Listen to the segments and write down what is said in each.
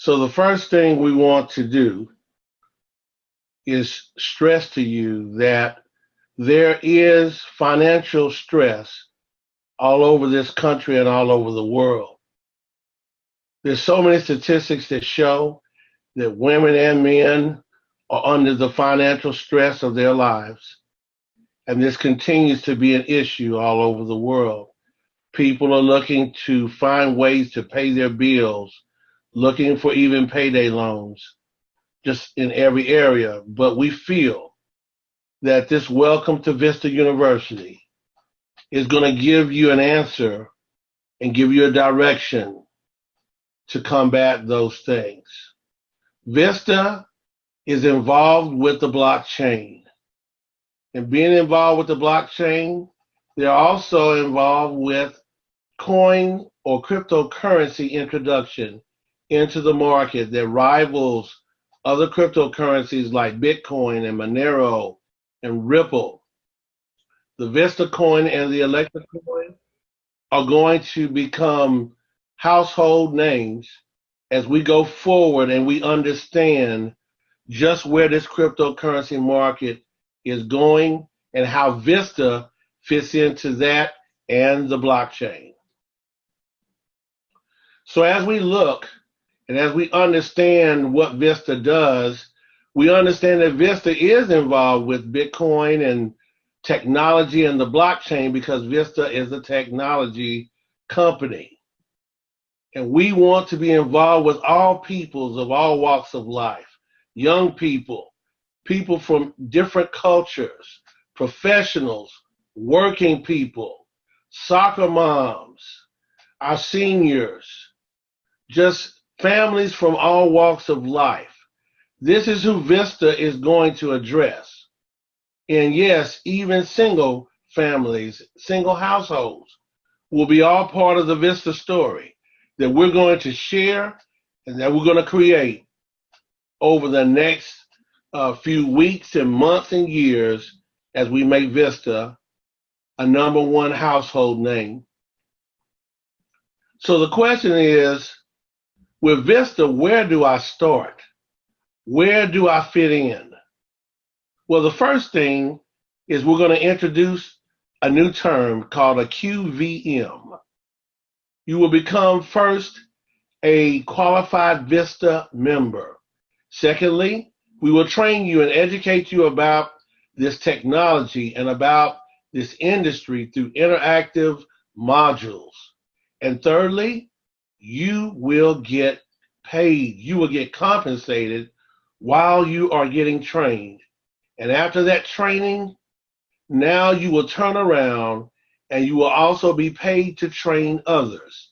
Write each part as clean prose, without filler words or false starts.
So the first thing we want to do is stress to you that there is financial stress all over this country and all over the world. There's so many statistics that show that women and men are under the financial stress of their lives. And this continues to be an issue all over the world. People are looking to find ways to pay their bills, looking for even payday loans, just in every area. But we feel that this Welcome to Vista University is going to give you an answer and give you a direction to combat those things. Vista is involved with the blockchain. And being involved with the blockchain, they're also involved with coin or cryptocurrency introduction into the market that rivals other cryptocurrencies like Bitcoin and Monero and Ripple. The Vista coin and the Electric coin are going to become household names as we go forward and we understand just where this cryptocurrency market is going and how Vista fits into that and the blockchain. So as we look and as we understand what Vista does, we understand that Vista is involved with Bitcoin and technology and the blockchain because Vista is a technology company. And we want to be involved with all peoples of all walks of life, young people, people from different cultures, professionals, working people, soccer moms, our seniors, just families from all walks of life. This is who Vista is going to address. And yes, even single families, single households will be all part of the Vista story that we're going to share and that we're going to create over the next few weeks and months and years as we make Vista a number one household name. So the question is, with Vista, where do I start? Where do I fit in? Well, the first thing is we're going to introduce a new term called a QVM. You will become first a qualified Vista member. Secondly, we will train you and educate you about this technology and about this industry through interactive modules. And thirdly, you will get paid. You will get compensated while you are getting trained. And after that training, now you will turn around and you will also be paid to train others.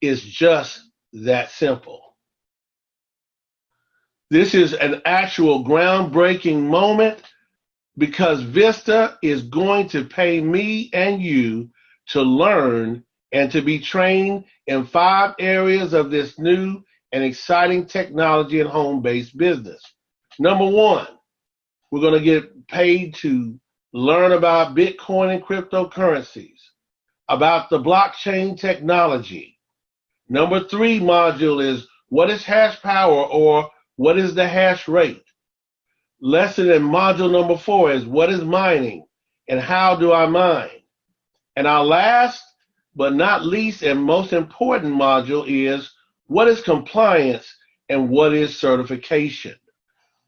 It's just that simple. This is an actual groundbreaking moment because Vista is going to pay me and you to learn and to be trained in 5 areas of this new and exciting technology and home-based business. Number 1, we're going to get paid to learn about Bitcoin and cryptocurrencies, about the blockchain technology. Number 3 module is what is hash power or what is the hash rate? Lesson in module number 4 is what is mining and how do I mine? And our last but not least and most important module is what is compliance and what is certification?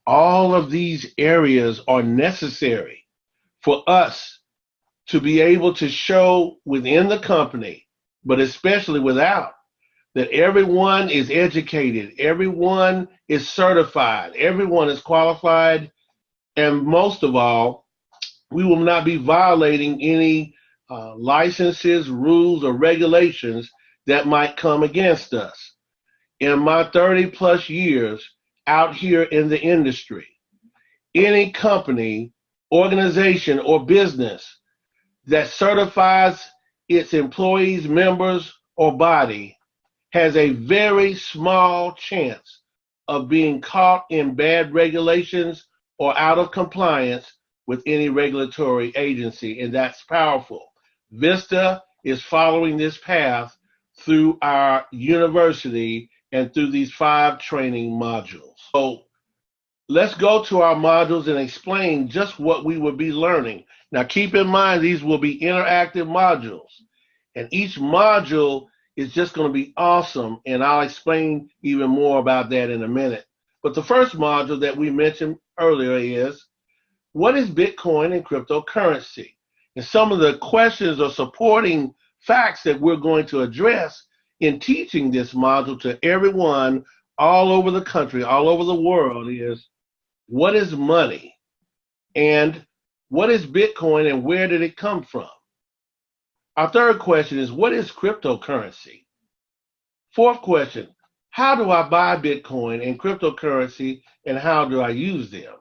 All of these areas are necessary for us to be able to show within the company, but especially without, that everyone is educated, everyone is certified, everyone is qualified, and most of all, we will not be violating any licenses, rules, or regulations that might come against us. In my 30 plus years out here in the industry, any company, organization, or business that certifies its employees, members, or body has a very small chance of being caught in bad regulations or out of compliance with any regulatory agency, and that's powerful. Vista is following this path through our university and through these 5 training modules. So let's go to our modules and explain just what we will be learning. Now keep in mind these will be interactive modules, and each module is just going to be awesome, and I'll explain even more about that in a minute. But the first module that we mentioned earlier is, what is Bitcoin and cryptocurrency? And some of the questions or supporting facts that we're going to address in teaching this module to everyone all over the country, all over the world is, what is money? And what is Bitcoin and where did it come from? Our third question is, what is cryptocurrency? Fourth question, how do I buy Bitcoin and cryptocurrency and how do I use them?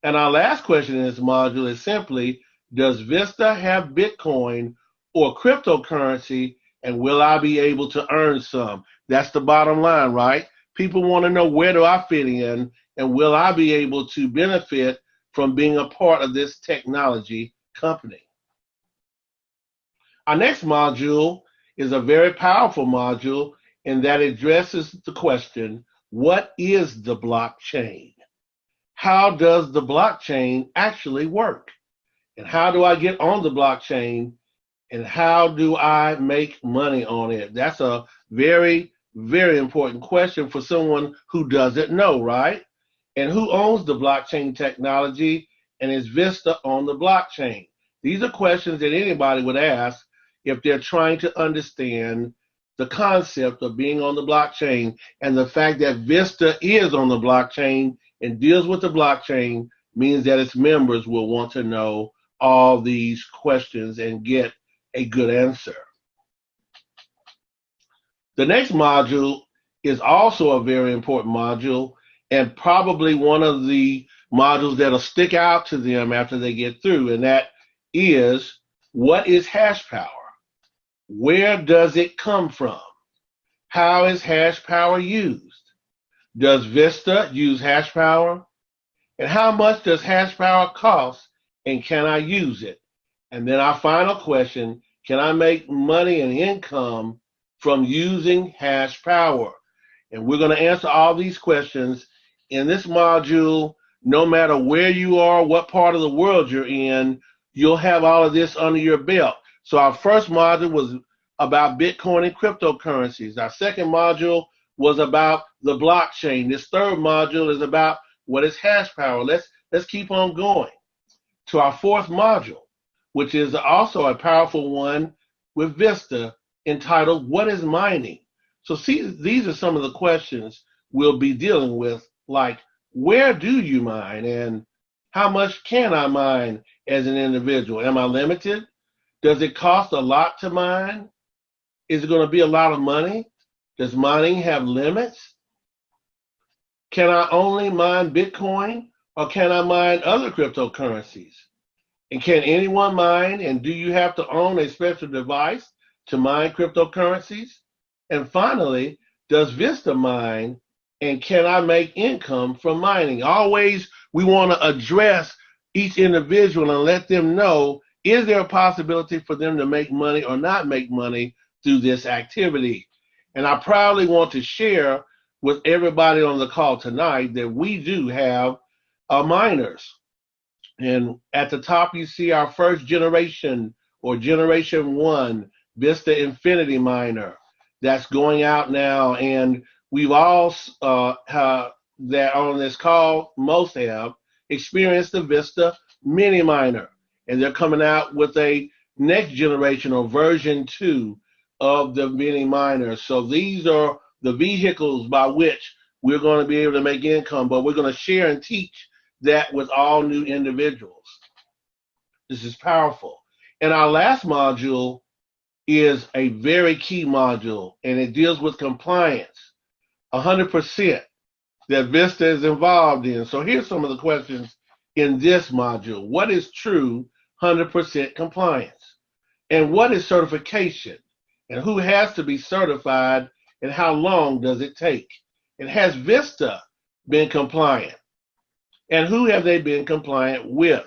And our last question in this module is simply, does Vista have Bitcoin or cryptocurrency and will I be able to earn some? That's the bottom line, right? People want to know, where do I fit in and will I be able to benefit from being a part of this technology company? Our next module is a very powerful module in that it addresses the question, what is the blockchain? How does the blockchain actually work? And how do I get on the blockchain? And how do I make money on it? That's a very, very important question for someone who doesn't know, right? And who owns the blockchain technology? And is Vista on the blockchain? These are questions that anybody would ask if they're trying to understand the concept of being on the blockchain, and the fact that Vista is on the blockchain and deals with the blockchain means that its members will want to know all these questions and get a good answer. The next module is also a very important module and probably one of the modules that'll stick out to them after they get through, and that is, what is hash power? Where does it come from? How is hash power used? Does Vista use hash power? And how much does hash power cost? And can I use it? And then our final question, can I make money and income from using hash power? And we're going to answer all these questions in this module. No matter where you are, what part of the world you're in, you'll have all of this under your belt. So our first module was about Bitcoin and cryptocurrencies. Our second module was about the blockchain. This third module is about what is hash power. Let's keep on going to our fourth module, which is also a powerful one with Vista, entitled, what is mining? So see, these are some of the questions we'll be dealing with, like, where do you mine and how much can I mine as an individual? Am I limited? Does it cost a lot to mine? Is it going to be a lot of money? Does mining have limits? Can I only mine Bitcoin or can I mine other cryptocurrencies? And can anyone mine, and do you have to own a special device to mine cryptocurrencies? And finally, does Vista mine, and can I make income from mining? Always we want to address each individual and let them know, is there a possibility for them to make money or not make money through this activity? And I proudly want to share with everybody on the call tonight that we do have miners. And at the top, you see our first generation or generation 1 Vista Infinity miner that's going out now. And we've all that on this call, most have experienced the Vista mini miner. And they're coming out with a next generation or version 2 of the mini miner. So these are the vehicles by which we're going to be able to make income, but we're going to share and teach that with all new individuals. This is powerful. And our last module is a very key module, and it deals with compliance, 100% that Vista is involved in. So here's some of the questions in this module. What is true 100% compliance? And what is certification? And who has to be certified, and how long does it take? And has Vista been compliant? And who have they been compliant with?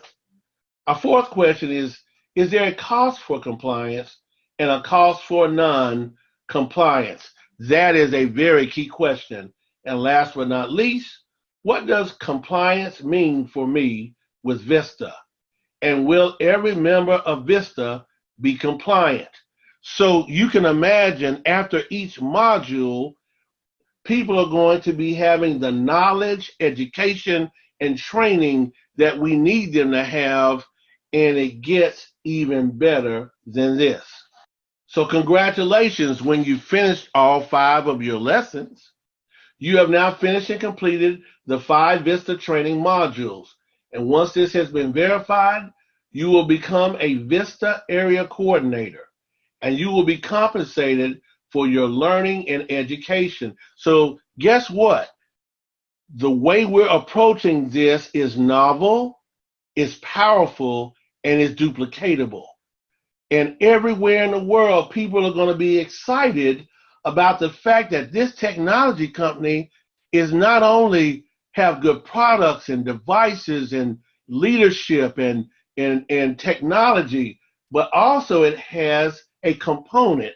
Our fourth question is there a cost for compliance and a cost for non-compliance? That is a very key question. And last but not least, what does compliance mean for me with Vista? And will every member of Vista be compliant? So you can imagine after each module, people are going to be having the knowledge, education, and training that we need them to have, and it gets even better than this. So congratulations, when you finished all 5 of your lessons, you have now finished and completed the 5 Vista training modules. And once this has been verified, you will become a Vista area coordinator, and you will be compensated for your learning and education. So guess what? The way we're approaching this is novel, it's powerful, and it's duplicatable. And everywhere in the world, people are going to be excited about the fact that this technology company is not only have good products and devices and leadership and technology, but also it has a component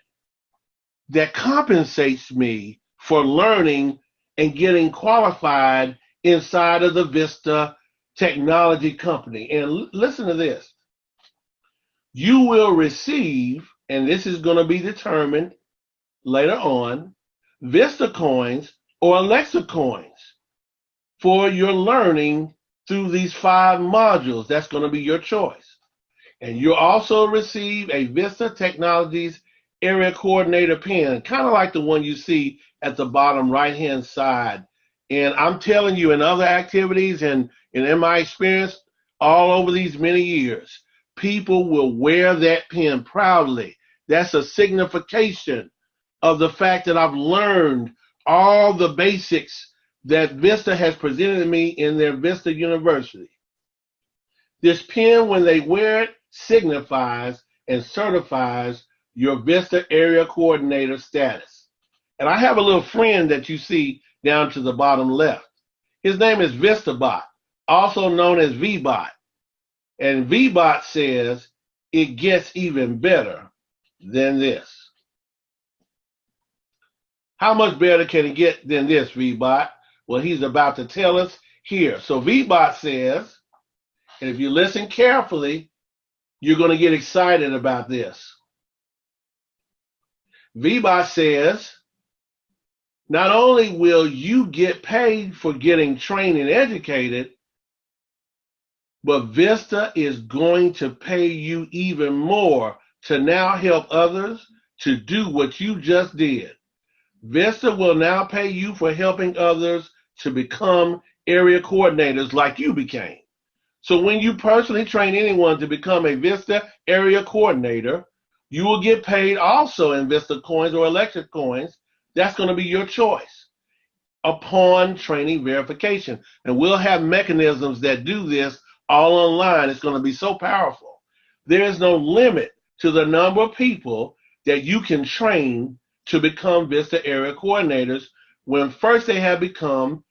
that compensates me for learning and getting qualified inside of the Vista technology company. And listen to this. You will receive, and this is going to be determined later on, Vista coins or Alexa coins for your learning through these 5 modules. That's going to be your choice. And you'll also receive a Vista Technologies Area Coordinator pin, kind of like the one you see at the bottom right-hand side. And I'm telling you, in other activities and in my experience all over these many years, people will wear that pin proudly. That's a signification of the fact that I've learned all the basics that Vista has presented to me in their Vista University. This pin, when they wear it, signifies and certifies your Vista area coordinator status. And I have a little friend that you see down to the bottom left. His name is VistaBot, also known as VBot. And VBot says it gets even better than this. How much better can it get than this, VBot? Well, he's about to tell us here. So VBot says, and if you listen carefully, you're going to get excited about this. VBot says, not only will you get paid for getting trained and educated, but Vista is going to pay you even more to now help others to do what you just did. Vista will now pay you for helping others to become area coordinators like you became. So when you personally train anyone to become a Vista area coordinator, you will get paid also in Vista coins or Alexa coins. That's going to be your choice upon training verification. And we'll have mechanisms that do this all online. It's going to be so powerful. There is no limit to the number of people that you can train to become Vista area coordinators when first they have become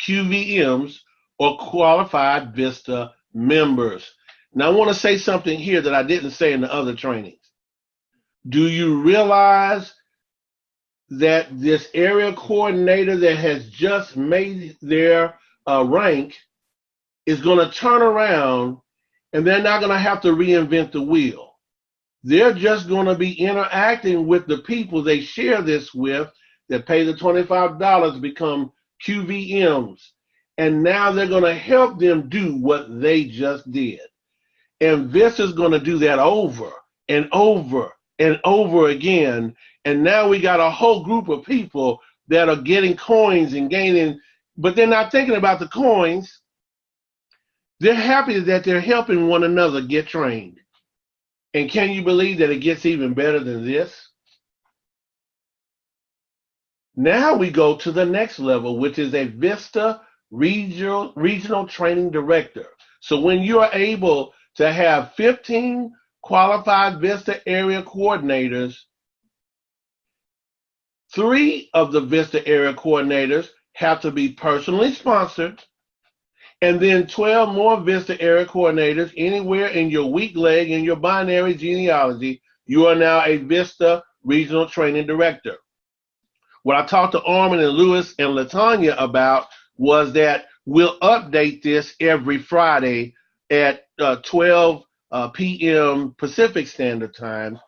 QVMs or qualified Vista members. Now I want to say something here that I didn't say in the other trainings. Do you realize that this area coordinator that has just made their rank is going to turn around and they're not going to have to reinvent the wheel? They're just going to be interacting with the people they share this with that pay the $25 to become QVMs. And now they're going to help them do what they just did. And Vista's going to do that over and over and over again. And now we got a whole group of people that are getting coins and gaining, but they're not thinking about the coins. They're happy that they're helping one another get trained. And can you believe that it gets even better than this? Now we go to the next level, which is a Vista Regional Training Director. So when you are able to have 15 qualified Vista area coordinators, 3 of the Vista area coordinators have to be personally sponsored, and then 12 more Vista area coordinators anywhere in your weak leg in your binary genealogy. You are now a Vista Regional Training Director. What I talked to Armin and Lewis and Latanya about was that we'll update this every Friday at 12 p.m. Pacific Standard Time.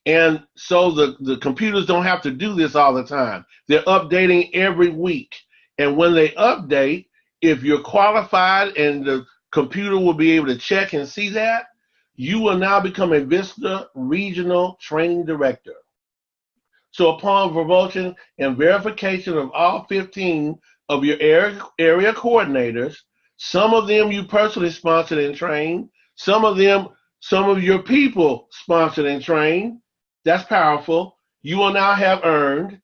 And so the computers don't have to do this all the time. They're updating every week. And when they update, if you're qualified and the computer will be able to check and see that, you will now become a Vista Regional Training Director. So upon promotion and verification of all 15 of your area coordinators, some of them you personally sponsored and trained, some of your people sponsored and trained, that's powerful. You will now have earned,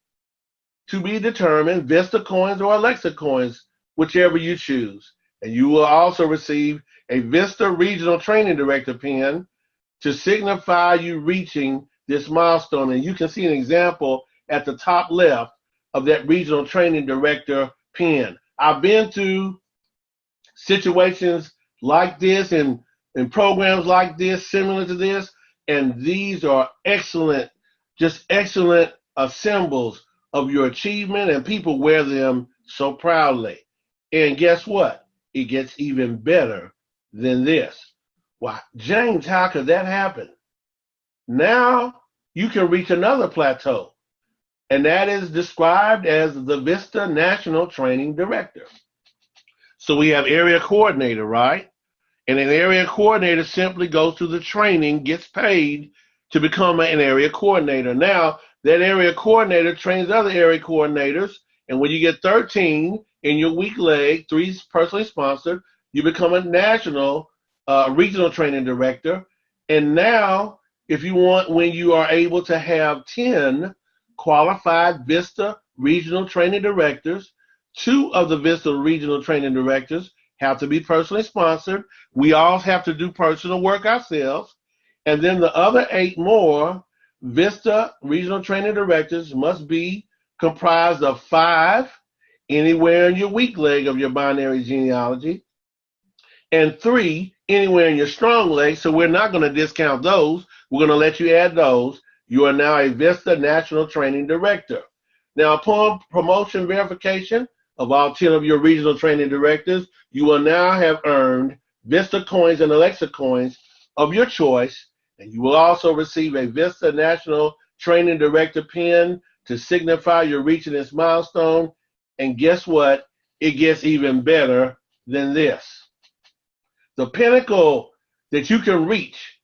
to be determined, Vista coins or Alexa coins, whichever you choose. And you will also receive a Vista Regional Training Director pin to signify you reaching this milestone. And you can see an example at the top left of that Regional Training Director pin. I've been through situations like this and programs like this, similar to this, and these are excellent, just excellent symbols of your achievement, and people wear them so proudly. And guess what? It gets even better than this. Wow, James, how could that happen? Now you can reach another plateau, and that is described as the Vista National Training Director. So we have area coordinator, right? And an area coordinator simply goes through the training, gets paid to become an area coordinator. Now, that area coordinator trains other area coordinators, and when you get 13 in your weak leg, 3 personally sponsored, you become a national regional training director. And now, if you want, when you are able to have 10 qualified Vista regional training directors, 2 of the Vista regional training directors have to be personally sponsored. We all have to do personal work ourselves. And then the other 8 more Vista regional training directors must be comprised of 5 anywhere in your weak leg of your binary genealogy, and 3 anywhere in your strong leg. So we're not going to discount those. We're going to let you add those. You are now a Vista National Training Director. Now, upon promotion verification of all 10 of your regional training directors, you will now have earned Vista coins and Alexa coins of your choice, and you will also receive a Vista National Training Director pin to signify you're reaching this milestone. And guess what? It gets even better than this. The pinnacle that you can reach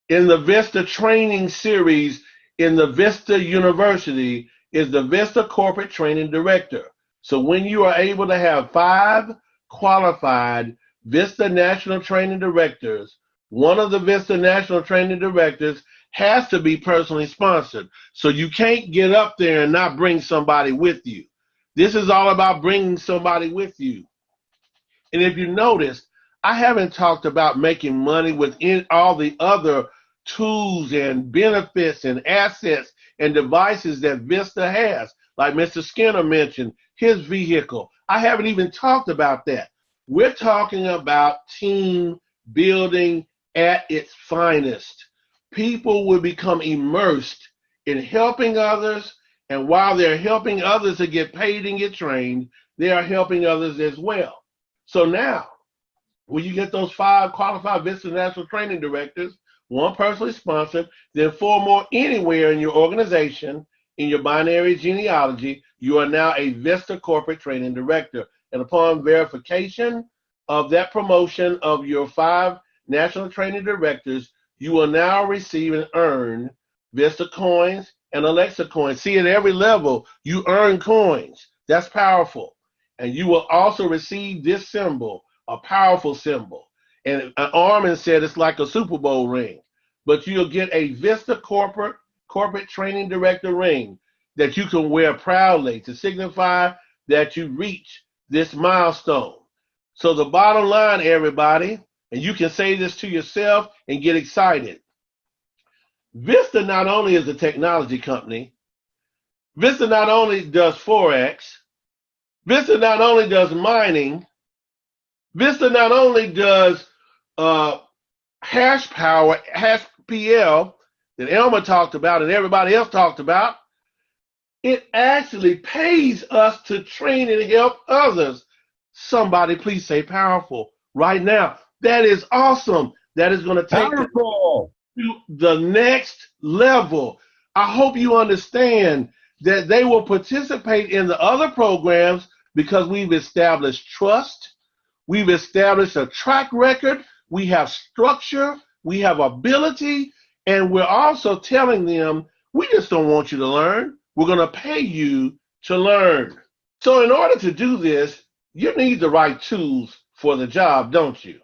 in the Vista training series in the Vista University is the Vista Corporate Training Director. So when you are able to have 5 qualified Vista National Training Directors, one of the Vista National Training Directors has to be personally sponsored. So you can't get up there and not bring somebody with you. This is all about bringing somebody with you. And if you notice, I haven't talked about making money within all the other tools and benefits and assets and devices that Vista has. Like Mr. Skinner mentioned, his vehicle. I haven't even talked about that. We're talking about team building at its finest. People will become immersed in helping others, and while they're helping others to get paid and get trained, they are helping others as well. So now, when you get those 5 qualified Vista National Training Directors, 1 personally sponsored, then 4 more anywhere in your organization, in your binary genealogy, you are now a Vista Corporate Training Director. And upon verification of that promotion of your 5 National Training Directors, you will now receive and earn Vista coins and Alexa coins. See, at every level, you earn coins. That's powerful. And you will also receive this symbol, a powerful symbol. And Armin said it's like a Super Bowl ring. But you'll get a Vista Corporate Training Director ring that you can wear proudly to signify that you reach this milestone. So the bottom line, everybody, and you can say this to yourself and get excited. Vista not only is a technology company, Vista not only does Forex, Vista not only does mining, Vista not only does hash power, hash PL, that Elmer talked about and everybody else talked about, it actually pays us to train and help others. Somebody please say powerful right now. That is awesome. That is going to take us to the next level. I hope you understand that they will participate in the other programs because we've established trust. We've established a track record. We have structure. We have ability. And we're also telling them, we just don't want you to learn. We're going to pay you to learn. So in order to do this, you need the right tools for the job, don't you?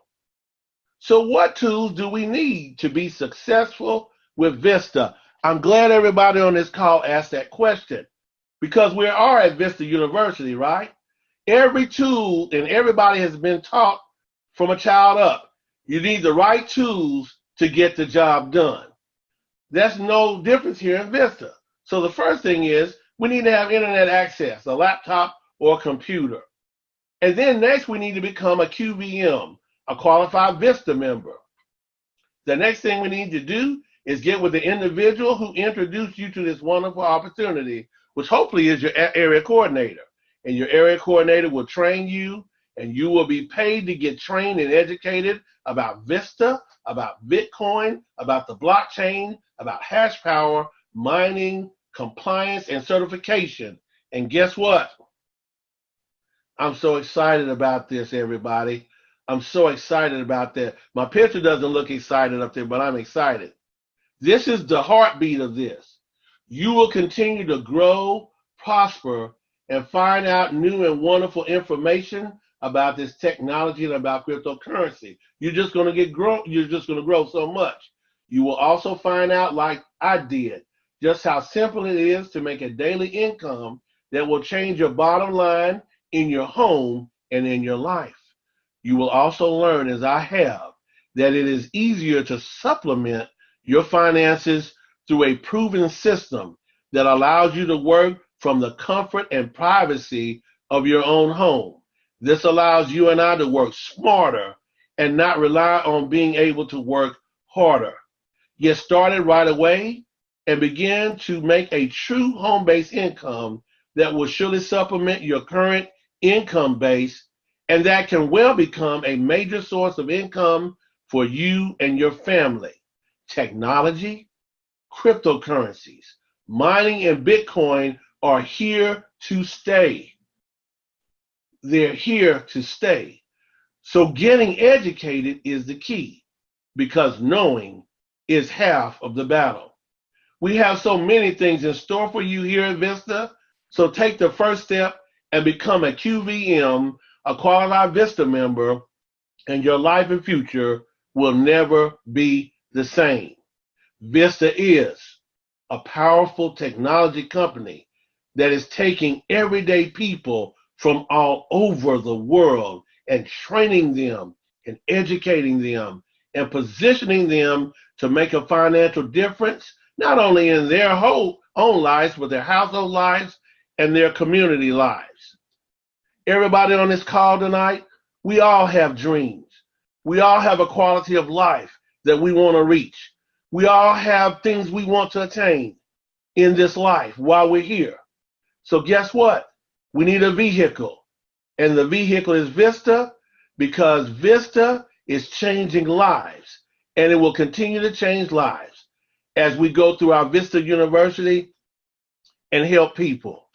So what tools do we need to be successful with Vista? I'm glad everybody on this call asked that question because we are at Vista University, right? Every tool and everybody has been taught from a child up. You need the right tools to get the job done. That's no difference here in Vista. So the first thing is we need to have internet access, a laptop or a computer. And then next we need to become a QVM, a qualified Vista member. The next thing we need to do is get with the individual who introduced you to this wonderful opportunity, which hopefully is your area coordinator. And your area coordinator will train you, and you will be paid to get trained and educated about Vista, about Bitcoin, about the blockchain, about hash power, mining, compliance, and certification. And guess what? I'm so excited about this, everybody. I'm so excited about that. My picture doesn't look excited up there, but I'm excited. This is the heartbeat of this. You will continue to grow, prosper, and find out new and wonderful information about this technology and about cryptocurrency. You're just going to grow so much. You will also find out, like I did, just how simple it is to make a daily income that will change your bottom line in your home and in your life. You will also learn, as I have, that it is easier to supplement your finances through a proven system that allows you to work from the comfort and privacy of your own home. This allows you and I to work smarter and not rely on being able to work harder. Get started right away and begin to make a true home-based income that will surely supplement your current income base, and that can well become a major source of income for you and your family. Technology, cryptocurrencies, mining, and Bitcoin are here to stay. They're here to stay. So getting educated is the key because knowing is half of the battle. We have so many things in store for you here at Vista, so take the first step and become a QVM, a qualified Vista member, and your life and future will never be the same. Vista is a powerful technology company that is taking everyday people from all over the world and training them and educating them and positioning them to make a financial difference, not only in their own lives, but their household lives and their community lives. Everybody on this call tonight, we all have dreams. We all have a quality of life that we want to reach. We all have things we want to attain in this life while we're here. So guess what? We need a vehicle. And the vehicle is Vista, because Vista is changing lives. And it will continue to change lives as we go through our Vista University and help people.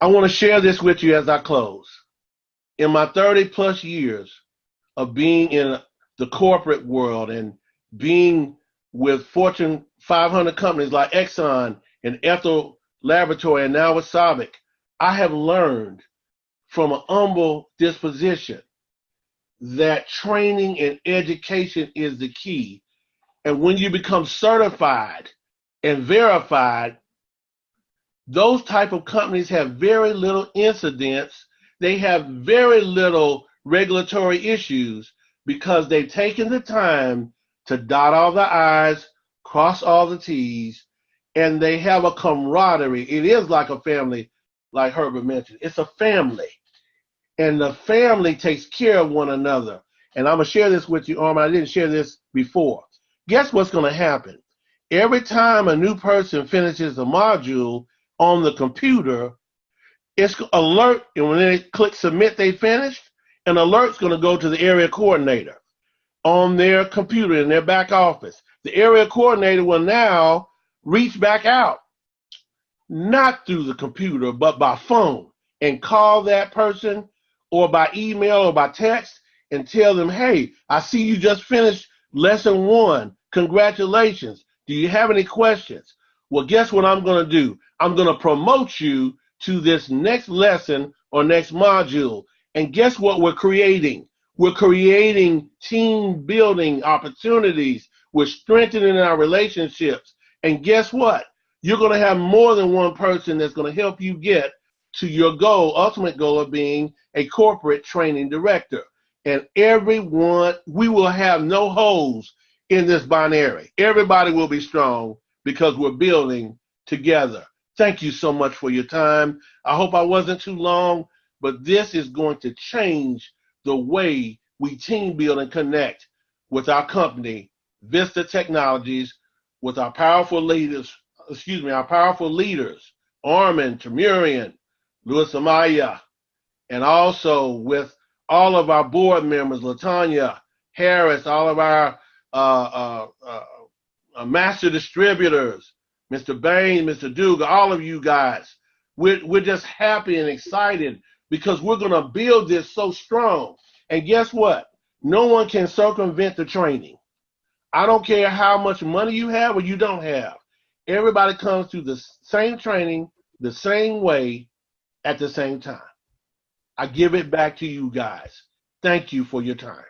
I want to share this with you as I close. In my 30 plus years of being in the corporate world and being with Fortune 500 companies like Exxon and Ethel Laboratory and now with Sabic, I have learned from an humble disposition that training and education is the key. And when you become certified and verified, those type of companies have very little incidents. They have very little regulatory issues because they've taken the time to dot all the I's, cross all the T's, and they have a camaraderie. It is like a family, like Herbert mentioned. It's a family. And the family takes care of one another. And I'm going to share this with you, Armin. I didn't share this before. Guess what's going to happen? Every time a new person finishes a module on the computer, it's alert, and when they click submit, they finished, an alert's going to go to the area coordinator on their computer in their back office. The area coordinator will now reach back out, not through the computer, but by phone, and call that person, or by email or by text, and tell them, hey, I see you just finished lesson 1. Congratulations. Do you have any questions? Well, guess what I'm going to do? I'm going to promote you to this next lesson or next module. And guess what we're creating? We're creating team building opportunities. We're strengthening our relationships. And guess what? You're going to have more than one person that's going to help you get to your goal, ultimate goal of being a corporate training director. And everyone, we will have no holes in this binary. Everybody will be strong because we're building together. Thank you so much for your time. I hope I wasn't too long, but this is going to change the way we team build and connect with our company, Vista Technologies, with our powerful leaders, Armin, Tamurian, Louis Amaya, and also with all of our board members, Latanya, Harris, all of our master distributors, Mr. Bain, Mr. Duga, all of you guys. We're just happy and excited because we're going to build this so strong. And guess what? No one can circumvent the training. I don't care how much money you have or you don't have. Everybody comes through the same training, the same way, at the same time. I give it back to you guys. Thank you for your time.